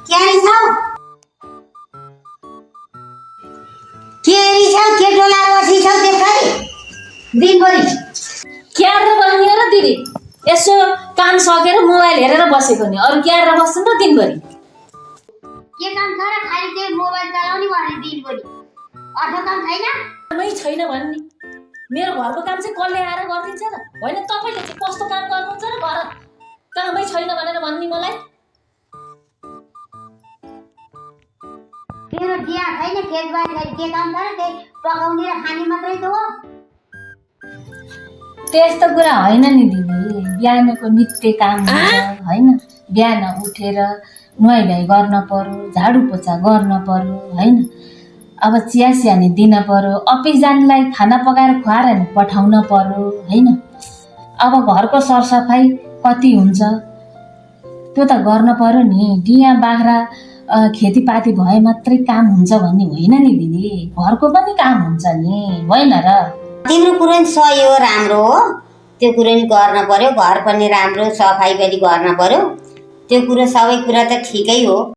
के रिसाउ के डोला बसिछौ त्यसरी दिनभरि क्यार र बस्ने र दिदी यसो काम सकेर मोबाइल हेरेर बसेको नि अरु क्यार र बस्छन् त दिनभरि के काम छ र खाली त्यो मोबाइल चलाउने भने दिनभरि अर्को काम छैन मै छैन भन्ने मेरो घरको काम चाहिँ कसले आएर गरिदिन्छ र होइन तपाईले चाहिँ कस्तो काम गर्नुहुन्छ र घर कामै छैन भनेर भन्नी मलाई तेरो दिया छैन खेतबारी के काम छ र त्यही पकाउने र खाने मात्रै त हो त्यस्तो कुरा होइन नि दिदी बिहानको नित्य काम हुन्छ होइन बिहान उठेर नुहाइधुवाइ गर्न पर्यो झाडु पोछा गर्न पर्यो होइन अब चिया सियानी दिन पर्यो अफिस जानलाई खाना पकाएर खुवाएर नि पठाउन पर्यो होइन अब घरको सरसफाइ कति हुन्छ त्यो त गर्न पर्यो नि डिया बाख्रा खेतीपाती भए मात्रै काम हुन्छ भन्ने होइन नि दिदी घरको पनि काम हुन्छ नि होइन र तिम्रो कुरो नि सही हो राम्रो हो त्यो कुरो नि गर्न पर्यो घर पनि राम्रो सफाइ पनि गर्न पर्यो त्यो कुरो सबै कुरा त ठिकै हो